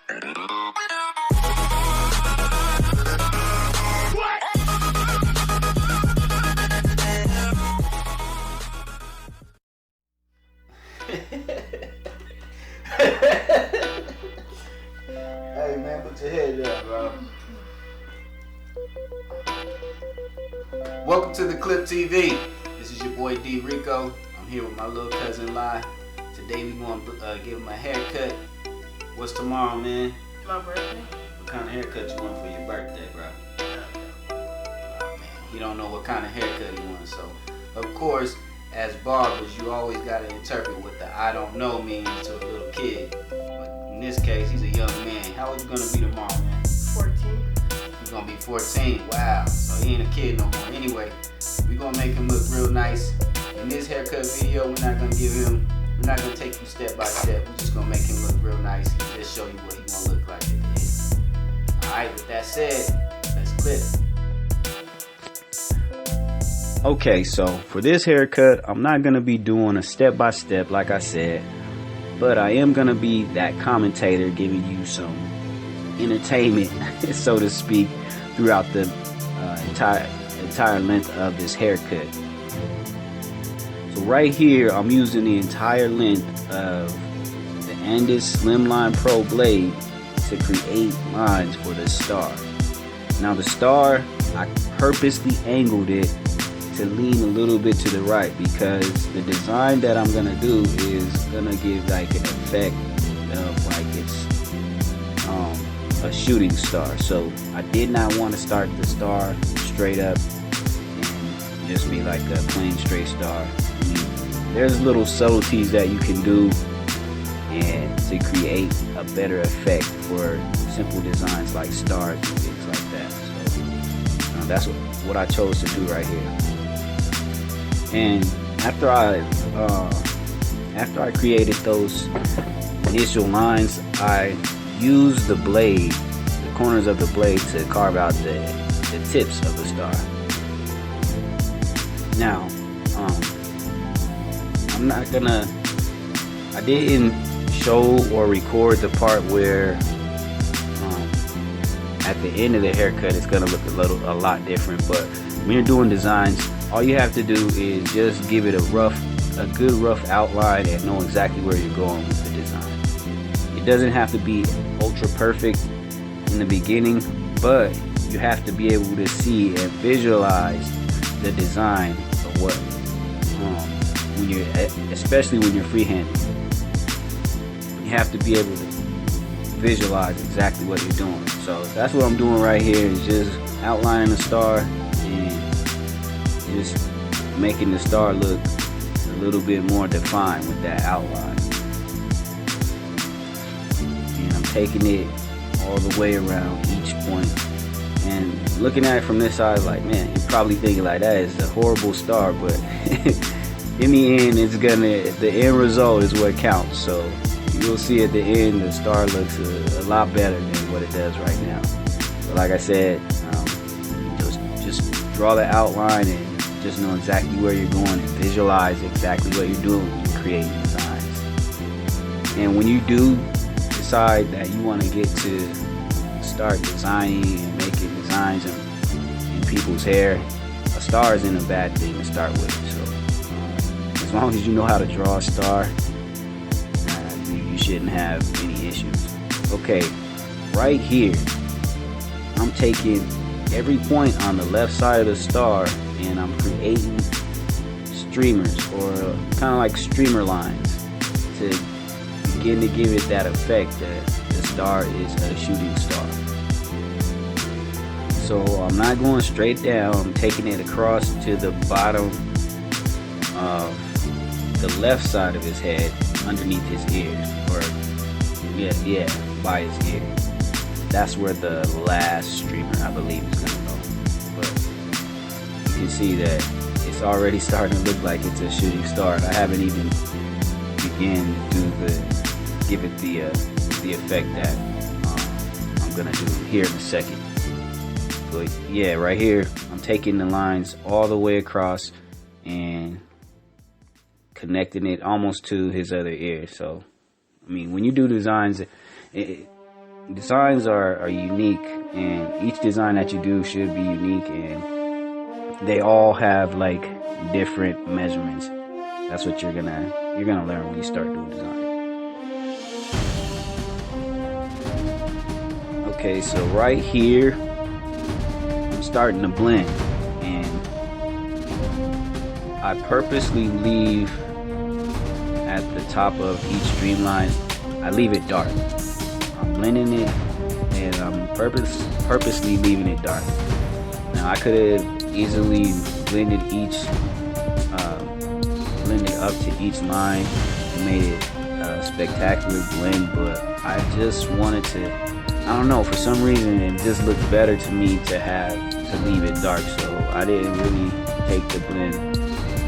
Hey man, put your head down, bro. Welcome to the Clip TV. This is your boy D Rico. I'm here with my little cousin Lai. Today we gonna give him a haircut. What's tomorrow, man? My birthday. What kind of haircut you want for your birthday, bro? Oh man, he don't know what kind of haircut he wants. So, of course, as barbers, you always gotta interpret what the "I don't know" means to a little kid. But in this case, he's a young man. How old you gonna be tomorrow, man? 14. He's gonna be 14. Wow. So he ain't a kid no more. Anyway, we gonna make him look real nice. In this haircut video, we're not gonna take you step by step. We're just gonna make him look real nice and just show you what he gonna look like at the end. Alright, with that said, let's clip. Okay, so for this haircut, I'm not gonna be doing a step by step like I said, but I am gonna be that commentator giving you some entertainment, so to speak, throughout the entire length of this haircut. So right here, I'm using the entire length of the Andis Slimline Pro blade to create lines for the star. Now the star, I purposely angled it to lean a little bit to the right because the design that I'm gonna do is gonna give like an effect of like it's a shooting star. So I did not want to start the star straight up and just be like a plain straight star. I mean, there's little subtleties that you can do and to create a better effect for simple designs like stars and things like that. So that's what I chose to do right here. And after I created those initial lines, I used the blade, the corners of the blade, to carve out the tips of the star. Now, I didn't show or record the part where at the end of the haircut it's gonna look a lot different. But when you're doing designs, all you have to do is just give it a good rough outline and know exactly where you're going with the design. It doesn't have to be ultra perfect in the beginning, but you have to be able to see and visualize the design of what especially when you're freehanding. You have to be able to visualize exactly what you're doing. So that's what I'm doing right here, is just outlining the star and just making the star look a little bit more defined with that outline. And I'm taking it all the way around each point. And looking at it from this side, like, man, you're probably thinking like that is a horrible star, but in the end, the end result is what counts. So you'll see at the end, the star looks a lot better than what it does right now. But like I said, just draw the outline and just know exactly where you're going and visualize exactly what you're doing when you're creating designs. And when you do decide that you want to get to start designing and making designs in people's hair, a star isn't a bad thing to start with. So as long as you know how to draw a star, you shouldn't have any issues. Okay, right here, I'm taking every point on the left side of the star and I'm creating streamers, or kind of like streamer lines, to begin to give it that effect that the star is a shooting star. So I'm not going straight down, I'm taking it across to the bottom of the left side of his head, underneath his ear, or by his ear. That's where the last streamer, I believe, is going to go. But you can see that it's already starting to look like it's a shooting star. I haven't even began to give it the effect that I'm going to do here in a second. But yeah, right here, I'm taking the lines all the way across and connecting it almost to his other ear. So, I mean, when you do designs, designs are unique, and each design that you do should be unique, and they all have like different measurements. That's what you're gonna learn when you start doing design. Okay, so right here I'm starting to blend, and I purposely leave at the top of each streamline, I leave it dark. I'm blending it, and I'm purposely leaving it dark. Now I could have easily blended up to each line and made it a spectacular blend, but I just wanted to, I don't know, for some reason it just looked better to me to leave it dark, so I didn't really take the blend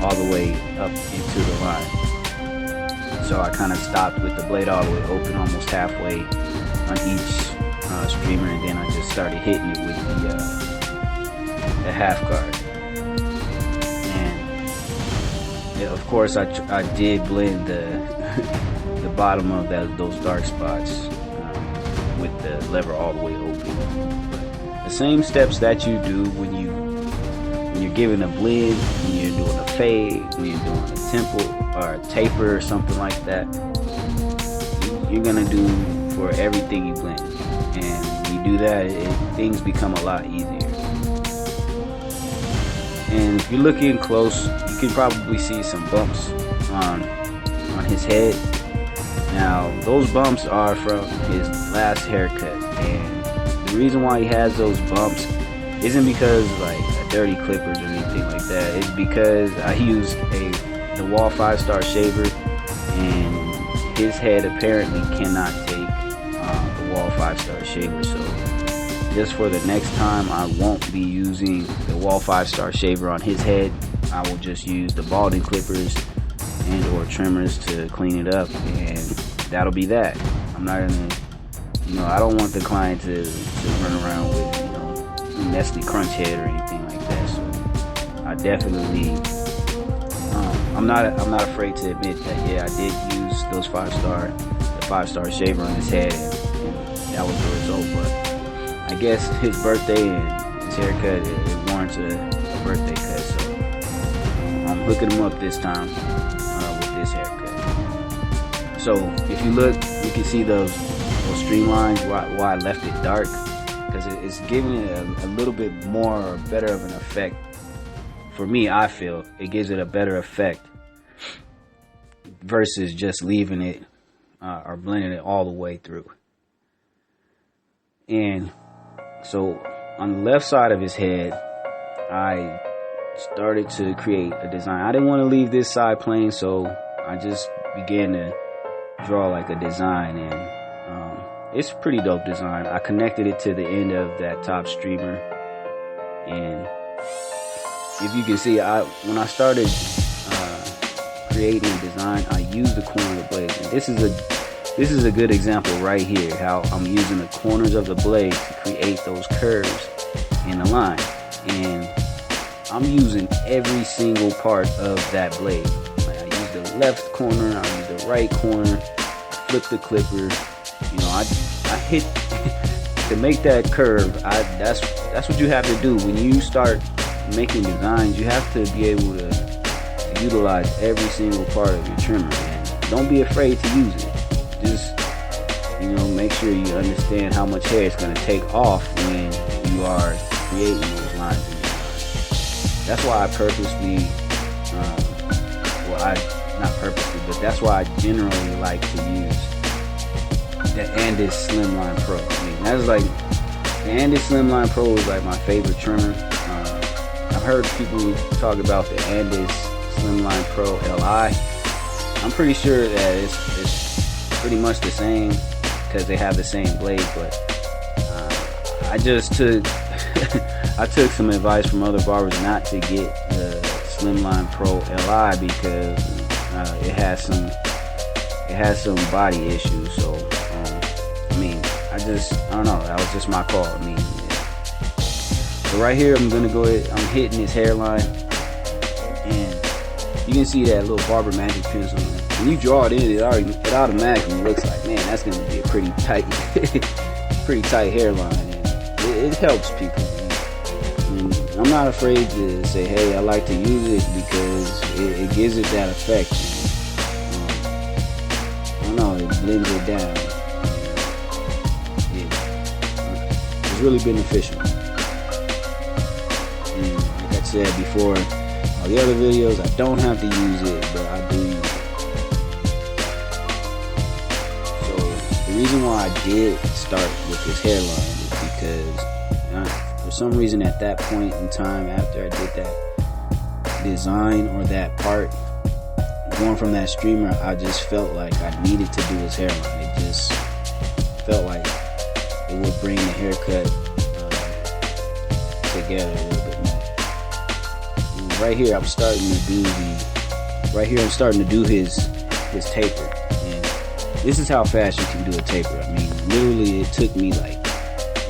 all the way up into the line. So I kind of stopped with the blade all the way open, almost halfway on each streamer, and then I just started hitting it with the half guard. And of course I did blend the bottom of those dark spots with the lever all the way open. But the same steps that you do when you're giving a blend, when you're doing a fade, when you're doing a temple or a taper or something like that, you're gonna do for everything you blend. And when you do that, things become a lot easier. And if you're looking close, you can probably see some bumps on his head. Now those bumps are from his last haircut, and the reason why he has those bumps isn't because like a dirty clippers or anything like that. It's because I used the Wahl 5-star shaver, and his head apparently cannot take the Wahl 5-star shaver. So just for the next time, I won't be using the Wahl 5-star shaver on his head. I will just use the balding clippers and or trimmers to clean it up, and that'll be that. I'm not gonna, I don't want the client to run around with, Nestle Crunch head or anything like that. So I definitely, I'm not afraid to admit that, yeah, I did use the 5-star shaver on his head, and that was the result. But I guess his birthday and his haircut, it warrants a birthday cut. So I'm hooking him up this time with this haircut. So if you look, you can see those streamlines, why I left it dark, because it's giving it a little bit more, better of an effect. For me, I feel it gives it a better effect versus just leaving it or blending it all the way through. And so on the left side of his head, I started to create a design. I didn't want to leave this side plain, so I just began to draw like a design, and it's a pretty dope design. I connected it to the end of that top streamer, and if you can see, when I started creating a design, I used the corner of the blade. And this is a good example right here, how I'm using the corners of the blade to create those curves in the line. And I'm using every single part of that blade. Like I use the left corner, I use the right corner, flip the clipper. I hit to make that curve. That's what you have to do when you start making designs. You have to be able to utilize every single part of your trimmer, and don't be afraid to use it. Just make sure you understand how much hair it's going to take off when you are creating those lines in your line. That's why I purposely, not purposely, but that's why I generally like to use the Andis Slimline Pro. That's like, the Andis Slimline Pro is like my favorite trimmer. I've heard people talk about the Andis Slimline Pro Li. I'm pretty sure that it's pretty much the same because they have the same blade, but I just took I took some advice from other barbers not to get the Slimline Pro Li because it has some body issues. So I don't know, that was just my call. So right here I'm gonna go ahead, I'm hitting his hairline, and you can see that little Barber Magic pencil. When you draw it in, it automatically looks like, man, that's gonna be a pretty tight pretty tight hairline, and it helps people. And I'm not afraid to say, hey, I like to use it because it gives it that effect. I don't know, it blends it down. It's really beneficial. And like I said before, all the other videos, I don't have to use it, but I do use it. So the reason why I did start with this hairline is because for some reason at that point in time, after I did that design or that part, going from that streamer, I just felt like I needed to do his hairline. It just felt like it would bring the haircut together a little bit more. And right here, I'm starting to do his taper. And this is how fast you can do a taper. I mean, literally, it took me like,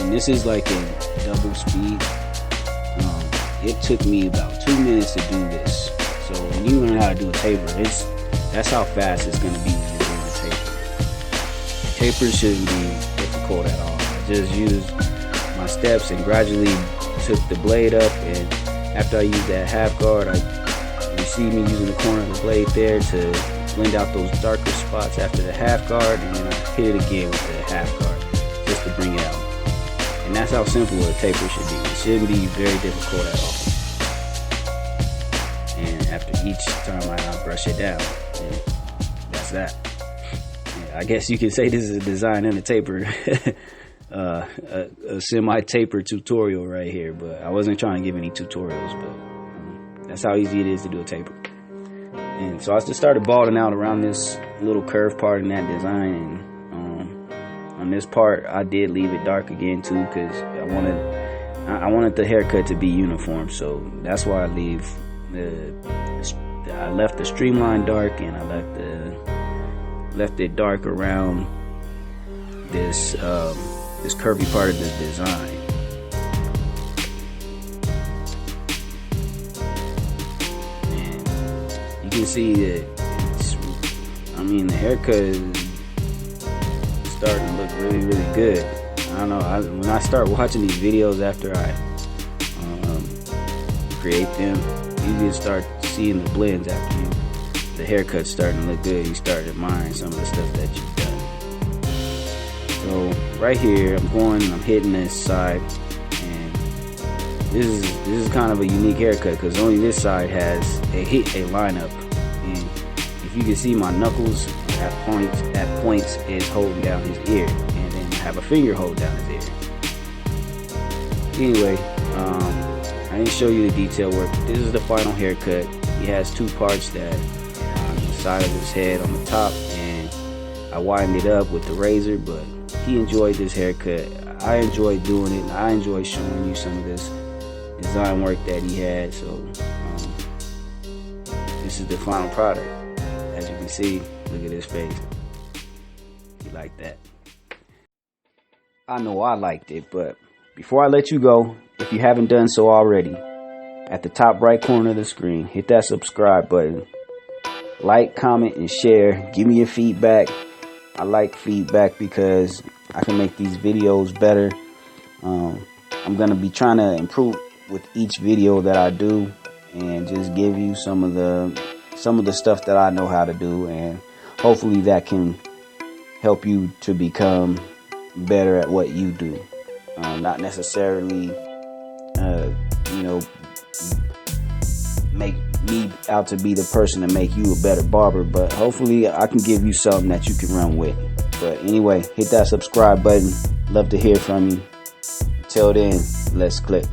and this is like in double speed. It took me about 2 minutes to do this. So when you learn how to do a taper, that's how fast it's going to be when you're doing a taper. Tapers shouldn't be difficult at all. I just used my steps and gradually took the blade up, and after I used that half guard, you see me using the corner of the blade there to blend out those darker spots after the half guard, and then I hit it again with the half guard just to bring it out. And that's how simple a taper should be. It shouldn't be very difficult at all. And after each time I brush it down, and that's that. Yeah, I guess you could say this is a design and a taper, a semi-taper tutorial right here. But I wasn't trying to give any tutorials, but that's how easy it is to do a taper. And so I just started balling out around this little curve part in that design. And on this part, I did leave it dark again too, because I wanted the haircut to be uniform. So that's why I left the streamline dark, and I left it dark around this curvy part of the design. And you can see that the haircut is starting to look really, really good. I don't know, when I start watching these videos after I create them, you can start seeing the blends after the haircut's starting to look good. You start admiring some of the stuff that you've done. So right here, I'm hitting this side, and this is kind of a unique haircut because only this side has a lineup. And if you can see, my knuckles at points is holding down his ear, and then I have a finger hold down his ear. Anyway, I didn't show you the detail work. This is the final haircut. He has two parts that on the side of his head on the top, and I widened it up with the razor, but he enjoyed this haircut. I enjoyed doing it, and I enjoyed showing you some of this design work that he had. So this is the final product. As you can see, look at his face. He liked that. I know I liked it, but before I let you go, if you haven't done so already, at the top right corner of the screen, hit that subscribe button. Like, comment, and share. Give me your feedback. I like feedback because I can make these videos better. I'm going to be trying to improve with each video that I do, and just give you some of the stuff that I know how to do, and hopefully that can help you to become better at what you do. Not necessarily make me out to be the person to make you a better barber, but hopefully I can give you something that you can run with. But anyway, hit that subscribe button. Love to hear from you. Until then, let's click.